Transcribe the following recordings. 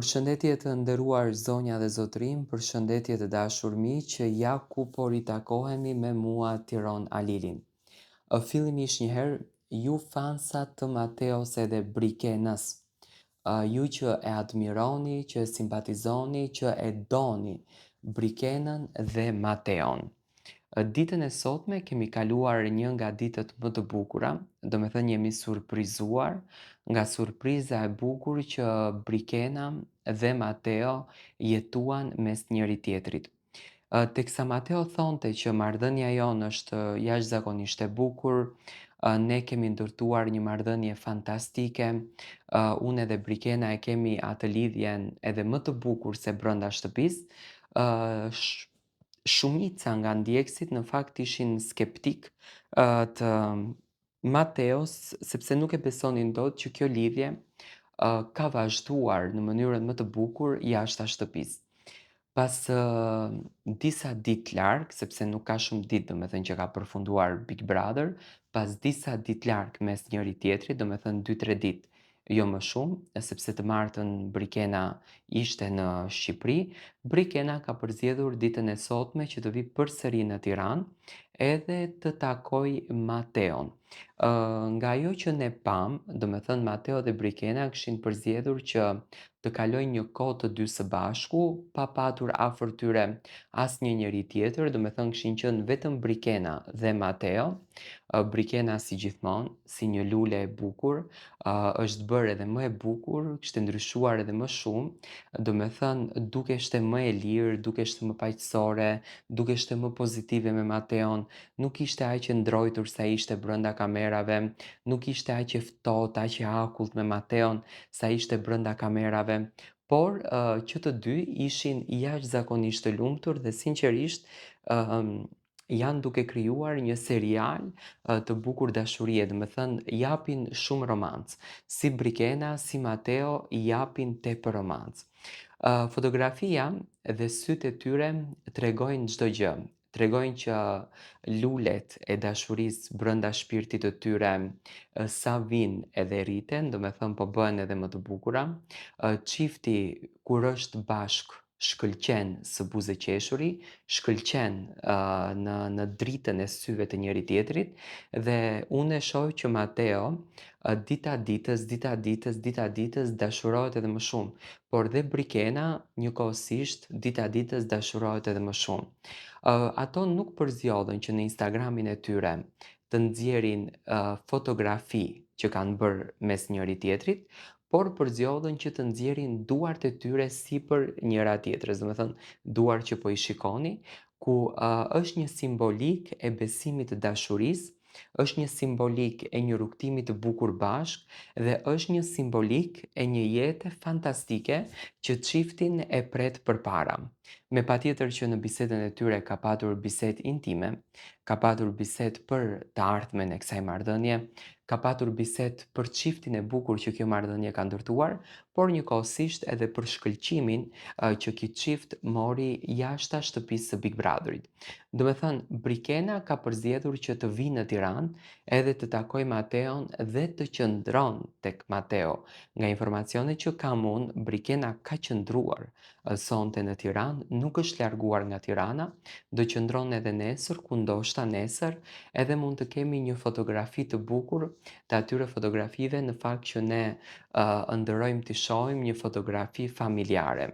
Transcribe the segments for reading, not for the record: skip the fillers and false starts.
Përshëndetje të nderuar zonja dhe zotërim, përshëndetje të dashur miq, ja ku po ritakohemi me mua Tiron Alilin. Fillimisht njëherë, ju fansa të Mateos edhe Brikenas, ju që e admironi, që e simpatizoni, që e doni Brikenën dhe Mateon. Ditën e sotme kemi kaluar një nga ditët më të bukura, do me thënë jemi surprizuar nga surpriza e bukur që Brikena dhe Mateo jetuan mes njëri tjetrit. Teksa Mateo thonte që marrëdhënia jonë është jashtëzakonisht e bukur, ne kemi ndërtuar një marrëdhënie fantastike, unë edhe Brikena e kemi atë lidhjen edhe më të bukur se brenda shtëpisë. Shumica nga ndjekësit në fakt ishin skeptik të Mateos, sepse nuk e besonin dot që kjo lidhje ka vazhduar në mënyrën më të bukur jashtë shtëpisë. Pas disa ditë larg, sepse nuk ka shumë ditë domethënë që ka përfunduar Big Brother, pas disa ditë larg mes njëri tjetrit, domethënë 2-3 ditë, jo më shumë, sepse të martën Brikena ishte në Shqipëri, Brikena ka përzgjedhur ditën e sotme që të vi përsëri në Tiranë edhe të takoj Mateon. Nga ajo që ne pam, domethënë Mateo dhe Brikena kishin përzgjedhur që të kalojnë një kohë të dy së bashku, pa patur afër tyre asnjë njeri tjetër, domethënë kishin qenë vetëm Brikena dhe Mateo. Brikena si gjithmonë, si një lule e bukur, është bërë edhe më e bukur, kishte ndryshuar edhe më shumë, domethënë dukeshte më e lirë, dukeshte më paqësore, dukeshte më pozitive me Mateon, nuk ishte aq e ndrojtur sa ishte brenda kamerave, nuk ishte aq e ftohtë, aq e akullt me Mateon sa ishte brenda kamerave, por që të dy ishin jashtëzakonisht të lumtur dhe sinqerisht janë duke krijuar një serial të bukur dashurie, domethënë japin shumë romancë. Si Brikena, si Mateo japin tepër romancë. Fotografia dhe sytë e tyre tregojnë çdo gjë. Tregojnë që lulet e dashurisë brenda shpirtit të tyre sa vinë edhe rriten, domethënë po bëhen edhe më të bukura. Çifti kur është bashk shkëlqen së buzëqeshuri, shkëlqen në dritën e syve të njëri tjetrit dhe unë e shoh që Mateo dita ditës, dita ditës, dita ditës dashurohet edhe më shumë, por dhe Brikena njëkohësisht dita ditës dashurohet edhe më shumë. Ato nuk përzjodhen që në Instagramin e tyre të nxjerrin fotografi që kanë bërë mes njëri tjetrit, por përzjodhen që të nxjerrin duart e tyre sipër njëra tjetrës, domethënë duar që po i shikoni, ku është një simbolik e besimit të dashurisë, është një simbolik e një rrugtimi të bukur bashkë dhe është një simbolik e një jete fantastike që çiftin e pret përpara. Me patjetër që në bisedën e tyre ka patur bisedë intime, ka patur bisedë për të ardhmen e kësaj marrëdhënie, ka patur bisedë për çiftin e bukur që kjo marrëdhënie ka ndërtuar, por njëkohësisht edhe për shkëlqimin që ky çift mori jashta shtëpisë së Big Brotherit. Do me thënë, Brikena ka përzgjedhur që të vinë në Tiranë edhe të takoj Mateon dhe të qëndron tek Mateo. Nga informacionet që kam unë, Brikena ka qëndruar sonte në Tiranë, nuk është larguar nga Tirana, do qëndron edhe nesër, ku ndoshta nesër edhe mund të kemi një fotografi të bukur të atyre fotografive në fakt që ne ndërojmë të shohim një fotografi familjare.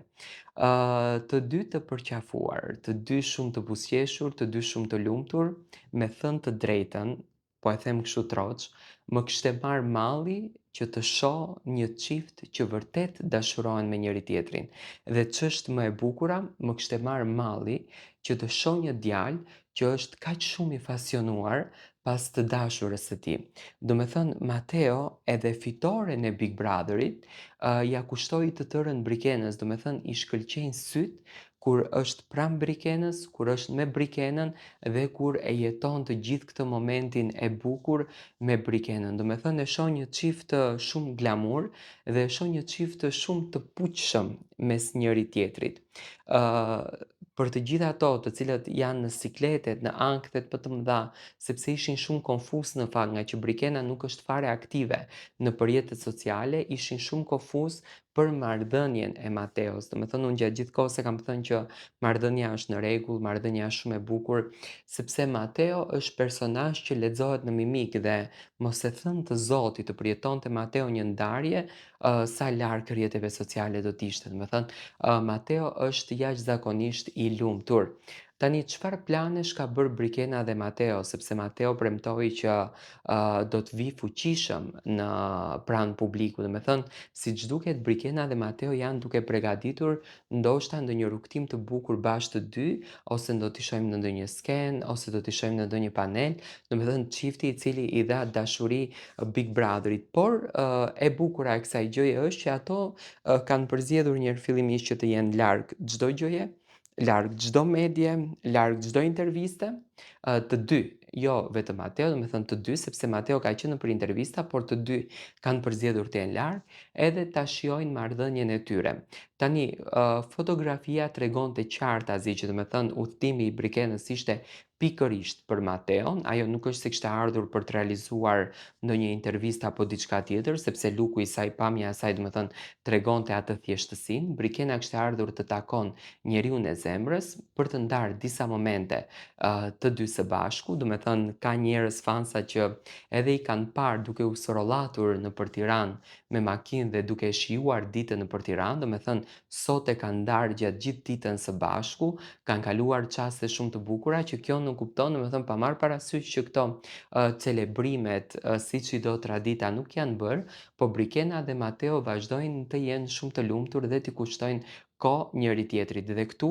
Të dy të përqafuar, të dy shumë të buzëqeshur, të dy shumë të lumtur, me thënë të drejtën, po e them kështu troç, më kishte marrë malli që të shoh një çift që vërtet dashurohen me njëri tjetrin. Dhe ç'është më e bukura, më kishte marrë malli që të shoh një djalë që është kaq shumë i pasionuar pas të dashurës së tij. Do me thënë, Mateo edhe fitoren e Big Brotherit ja kushtoi të tërën Brikenës, do me thënë i shkëlqejnë sytë kur është pranë Brikenës, kur është me Brikenën dhe kur e jeton të gjithë këtë momentin e bukur me Brikenën. Do me thënë e shoh një çift shumë glamur dhe e shoh një çift shumë të fuqishëm mes njëri tjetrit. Për të gjithë ato të cilët janë në sikletet, në ankthet më të mëdha, sepse ishin shumë konfuz në fakt nga që Brikena nuk është fare aktive në përjetët sociale, ishin shumë konfuz për marrëdhënien e Mateos. Domethënë unë gjatë gjithë kohës e kam thënë që marrëdhënia është në rregull, marrëdhënia është shumë e bukur, sepse Mateo është personazh që lexohet në mimik dhe mos e thënë të Zotit të përjetonte Mateo një ndarje, sa larg rrjeteve sociale do të ishte. Domethënë, Mateo është jashtëzakonisht i lumtur. Tani çfarë planesh ka bërë Brikena dhe Mateo, sepse Mateo premtoi që do të vi fuqishëm në pranë publiku. Domethënë, siç duket Brikena dhe Mateo janë duke përgatitur ndoshta ndonjë rrugtim të bukur bashkë të dy, ose do t'i shohim në ndonjë skenë, ose do t'i shohim në ndonjë panel, domethënë çifti i cili i dha dashuri Big Brotherit. Por e bukura e kësaj gjëje është që ato kanë përzgjedhur një herë fillimisht që të jenë larg çdo gjëje, larg çdo medie, larg çdo interviste, të dy, jo vetëm Mateo, domethënë të dy, sepse Mateo ka qenë nëpër intervista, por të dy kanë përzgjedhur të jenë larg, edhe ta shijojnë marrëdhënien e tyre. Tani, fotografia tregonte qartazi që domethënë udhtimi i Brikenës ishte pikërisht për Mateon, ajo nuk është se kishte ardhur për të realizuar ndonjë intervistë apo diçka tjetër, sepse luku i saj, pamja e saj domethënë tregonte atë thjeshtësinë. Brikena kishte ardhur të takon njeriun e zemrës për të ndarë disa momente të dy së bashku, domethënë ka njerëz fansa që edhe i kanë parë duke u sorollatur nëpër Tiranë me makinë dhe duke shijuar ditën nëpër Tiranë, domethënë sot e kanë ndarë gjatë gjithë ditën së bashku, kanë kaluar çaste shumë të bukura që kjo nuk kupton, domethënë pa marrë parasysh që këto celebrimet, siç i do tradita nuk janë bërë, po Brikena dhe Mateo vazhdojnë të jenë shumë të lumtur dhe t'i kushtojnë kohë njëri tjetrit. Dhe këtu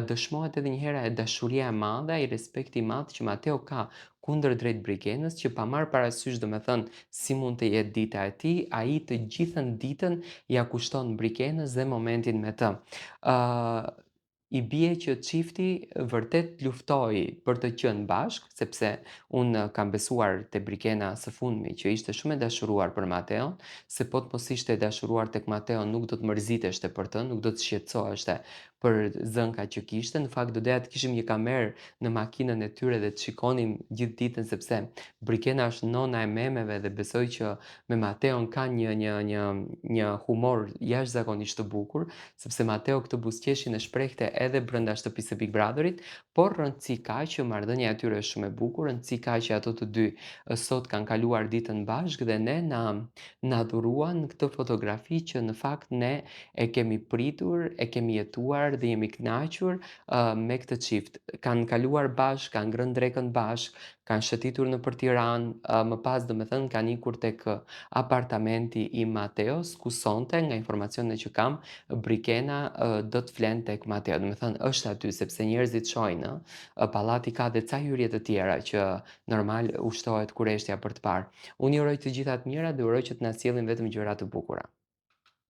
dëshmohet edhe një herë e dashuria e madhe, ai respekti i madh që Mateo ka kundërdrejt Brikenës, që pa marrë parasysh domethënë si mund të jetë dita e tij, ai të gjithën ditën ja kushton Brikenës dhe momentin me të. Ë I bie që çifti vërtet luftoi për të qenë bashkë, sepse unë kam besuar te Brikena së fundmi që ishte shumë e dashuruar për Mateon, se po të mos ishte e dashuruar tek Mateo nuk do të mërziteshte për të, nuk do të shqetësoheshte për zënkat që kishte. Në fakt do doja të kishim një kamerë në makinën e tyre dhe të shikonim gjithë ditën, sepse Brikena është nona e memeve dhe besoj që me Mateon ka një humor jashtëzakonisht të bukur, sepse Mateo këtë buzëqeshin e shprehte edhe brenda shtëpisë së Big Brotherit, por rëndësi ka që marrëdhënia e tyre është shumë e bukur, rëndësi ka që ato të dy sot kanë kaluar ditën bashkë dhe ne na dhuruan këtë fotografi që në fakt ne e kemi pritur, e kemi jetuar dhe jemi kënaqur me këtë çift. Kanë kaluar bashkë, kanë ngrënë drekën bashkë, kanë shëtitur nëpër Tiranë, më pas domethënë kanë ikur tek apartamenti i Mateos, ku sonte nga informacionet që kam, Brikena do të flente tek Mateo. Domethënë është aty sepse njerëzit shohin, pallati ka dhe ca hyrje të tjera që normal ushtohet kurreshtja për të parë. Unë ju uroj të gjitha të mira dhe uroj që të na sjellin vetëm gjëra të bukura.